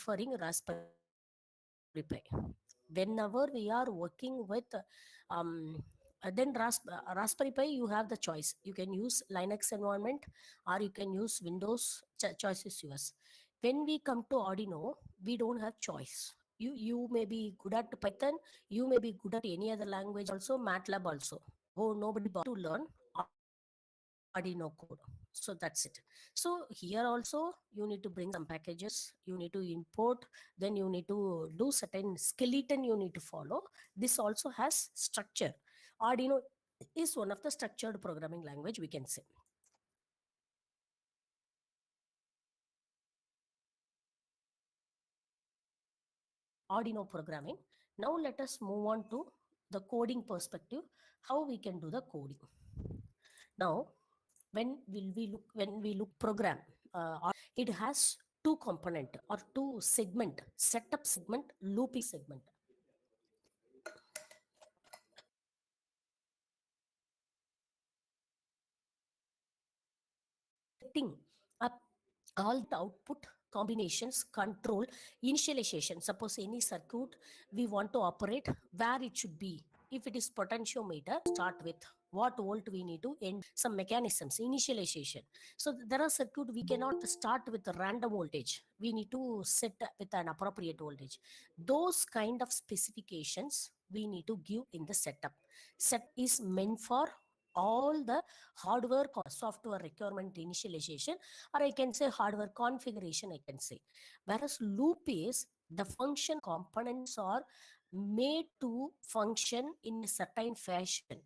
preferring Raspberry Pi. Whenever we are working with then Raspberry Pi, you have the choice. You can use Linux environment or you can use Windows. Choice is yours. When we come to Arduino, we don't have choice. You may be good at Python, you may be good at any other language also, MATLAB also. Oh, nobody to learn Arduino code. So that's it. So here also you need to bring some packages, you need to import, then you need to do certain skeleton you need to follow. This also has structure. Arduino is one of the structured programming language, we can say. Arduino programming. Now let us move on to the coding perspective, how we can do the coding. Now, when we look program, it has two component or two segment: setup segment, looping segment. Setting up all the output combinations, control, initialization. Suppose any circuit we want to operate, where it should be. If it is potentiometer, start with what volt we need to end some mechanisms, initialization. So there are circuit we cannot start with a random voltage. We need to set with an appropriate voltage. Those kind of specifications we need to give in the setup. Set is meant for all the hardware software requirement initialization, or I can say hardware configuration, I can say. Whereas loop is the function components are made to function in a certain fashion.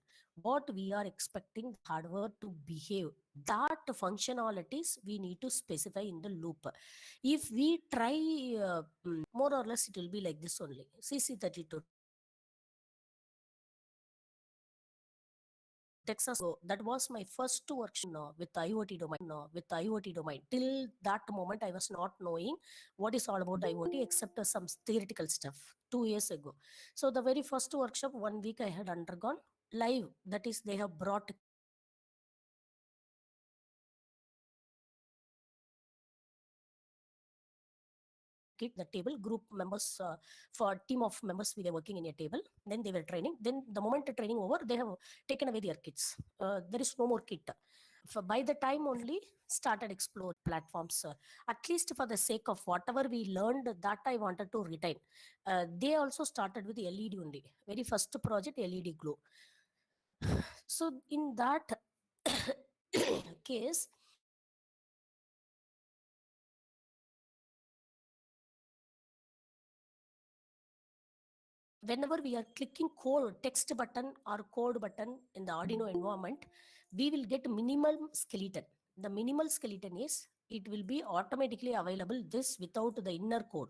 What we are expecting the hardware to behave, that functionalities we need to specify in the loop. If we try, more or less it will be like this only. CC32 Texas. So that was my first workshop with IoT domain. Till that moment, I was not knowing what is all about IoT except some theoretical stuff 2 years ago. So the very first workshop, 1 week I had undergone live. That is, they have brought the table group members, for team of members we were working in a table, then they were training, then the moment the training over, they have taken away their kits. There is no more kit. By the time only started explore platforms, at least for the sake of whatever we learned, that I wanted to retain. They also started with LED only, very first project, LED glow. So in that case, whenever we are clicking code text button or code button in the Arduino environment, we will get minimal skeleton. The minimal skeleton is, it will be automatically available this without the inner code.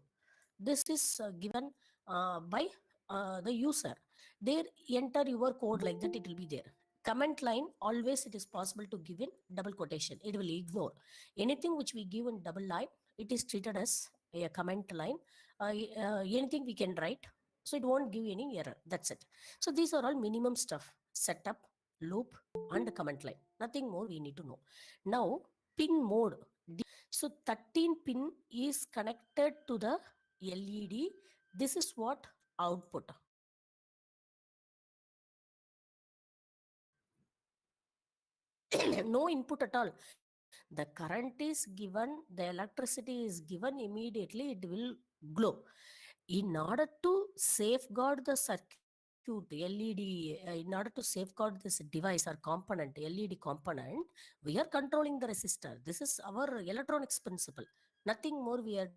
This is given by the user. There, enter your code like that, it will be there. Comment line, always it is possible to give in double quotation. It will ignore anything which we give in double line. It is treated as a comment line. Anything we can write, so it won't give any error. That's it. So these are all minimum stuff: setup, loop, and comment line. Nothing more we need to know. Now, pin mode. So 13 pin is connected to the LED. This is what output. No input at all. The current is given, the electricity is given, immediately it will glow. In order to safeguard the circuit LED, in order to safeguard this device or component, LED component, we are controlling the resistor. This is our electronics principle. Nothing more we are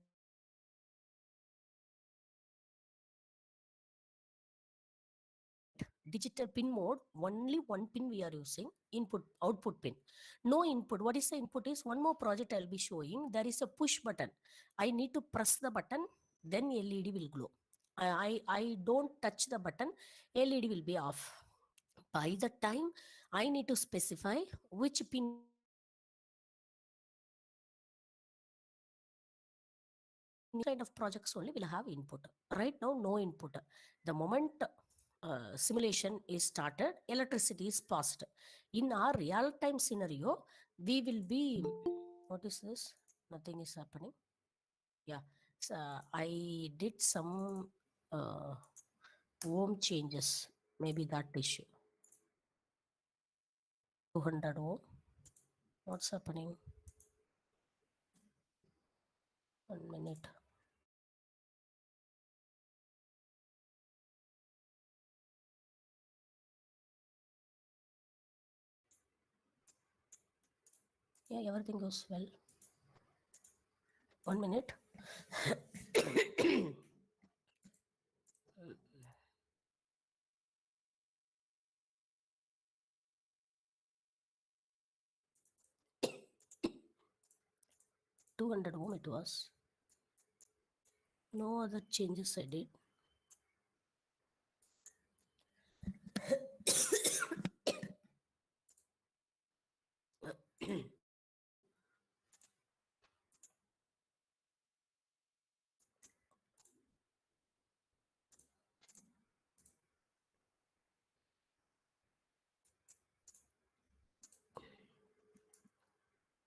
digital pin mode. Only one pin we are using, input output pin. No input. What is the input is, one more project I'll be showing. There is a push button. I need to press the button, then LED will glow. I don't touch the button, LED will be off. By the time I need to specify which pin kind of projects only will have input. Right now, no input. The moment simulation is started, electricity is passed. In our real-time scenario, we will be, what is this? Nothing is happening. Yeah. I did some ohm changes, maybe that issue. 200 ohm. What's happening? 1 minute. Yeah, everything goes well. 1 minute. 200 ohm it was. No other changes I did.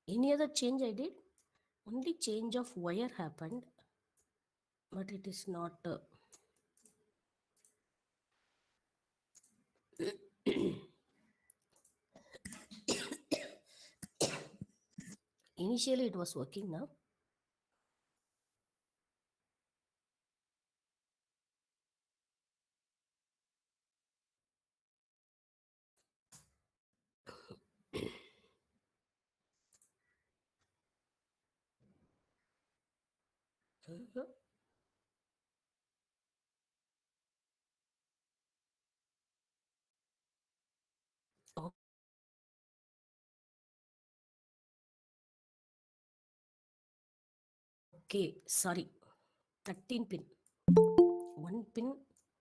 Any other change I did? Only change of wire happened, but it is not. Initially, it was working now. Okay, sorry. 13 pin. One pin.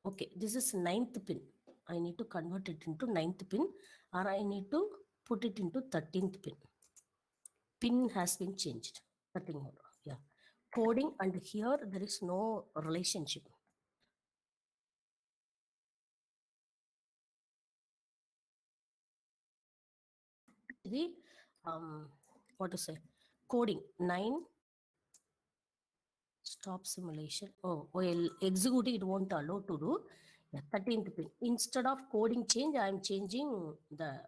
Okay, this is 9th pin. I need to convert it into 9th pin, or I need to put it into 13th pin. Pin has been changed. Nothing more. Yeah. Coding, and here there is no relationship. The what to say? Coding 9. Stop simulation. Oh, well, executing it won't allow to do. Yeah, 13th pin. Instead of coding change, I am changing the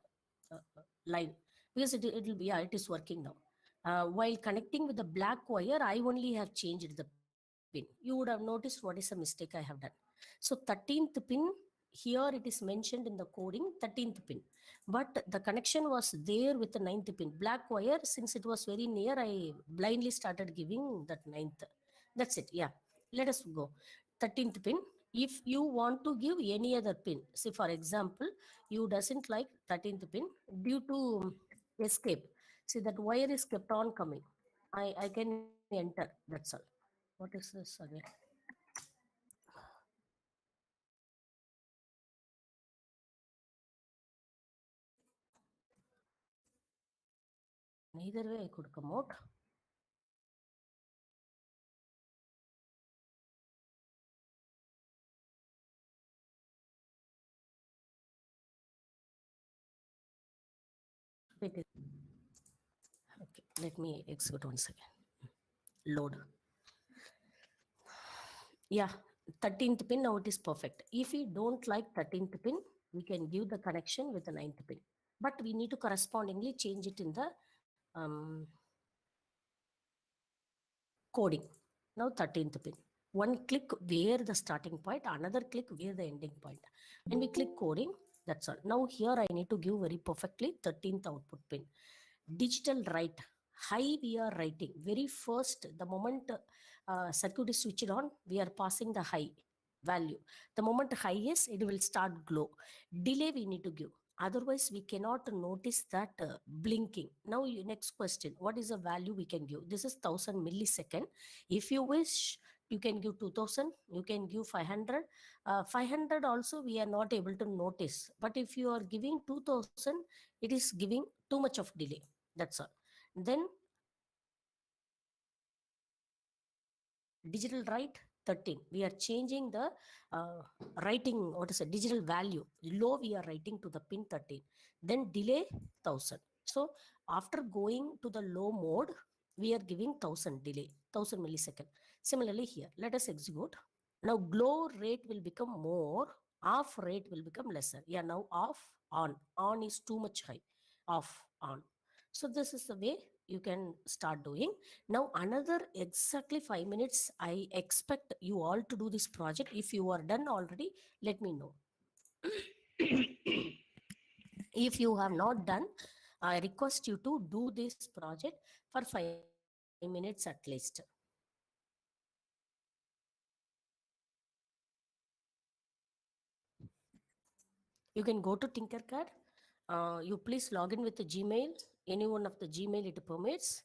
line, because it will be, yeah, it is working now. While connecting with the black wire, I only have changed the pin. You would have noticed what is a mistake I have done. So 13th pin, here it is mentioned in the coding 13th pin, but the connection was there with the 9th pin. Black wire, since it was very near, I blindly started giving that 9th. That's it. Yeah. Let us go. 13th pin. If you want to give any other pin, say for example, you doesn't like 13th pin due to escape. See, that wire is kept on coming. I can enter. That's all. What is this again? Neither way I could come out. Wait, okay, let me execute once again. Load. Yeah, 13th pin, now it is perfect. If we don't like 13th pin, we can give the connection with the 9th pin. But we need to correspondingly change it in the coding. Now 13th pin. One click where the starting point, another click where the ending point. When we click coding, that's all. Now here I need to give very perfectly 13th output pin. Digital write. High we are writing. Very first, the moment circuit is switched on, we are passing the high value. The moment high is, it will start glow. Delay we need to give. Otherwise, we cannot notice that blinking. Now, next question. What is the value we can give? This is 1000 millisecond. If you wish, you can give 2000. You can give 500. 500 also we are not able to notice. But if you are giving 2000, it is giving too much of delay. That's all. Then digital write 13. We are changing the writing, what is a digital value. Low we are writing to the pin 13. Then delay 1000. So after going to the low mode, we are giving 1000 delay, 1000 millisecond. Similarly here, let us execute. Now glow rate will become more, off rate will become lesser. Yeah, now off, on is too much high, off, on. So this is the way you can start doing. Now another exactly 5 minutes, I expect you all to do this project. If you are done already, let me know. If you have not done, I request you to do this project for 5 minutes at least. You can go to Tinkercad. You please log in with the Gmail, any one of the Gmail it permits.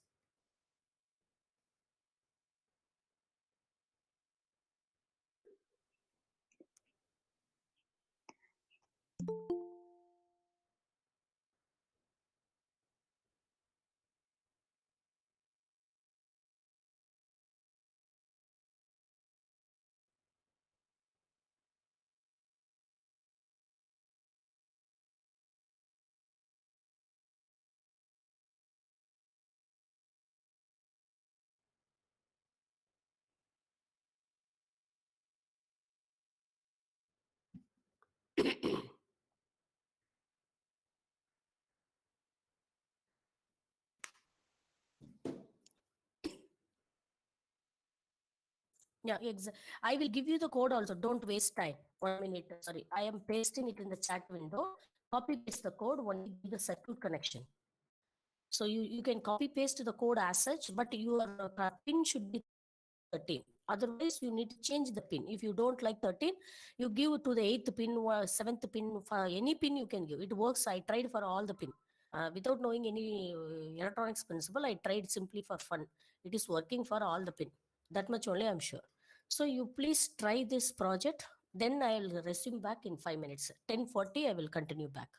Yeah, I will give you the code also. Don't waste time. 1 minute. Sorry, I am pasting it in the chat window. Copy paste the code, only give the circuit connection. So you can copy paste the code as such, but your pin should be 13. Otherwise, you need to change the pin. If you don't like 13, you give it to the 8th pin or 7th pin. For any pin you can give. It works. I tried for all the pin. Without knowing any electronics principle, I tried simply for fun. It is working for all the pin. That much only I'm sure. So you please try this project. Then I will resume back in 5 minutes. 10:40, I will continue back.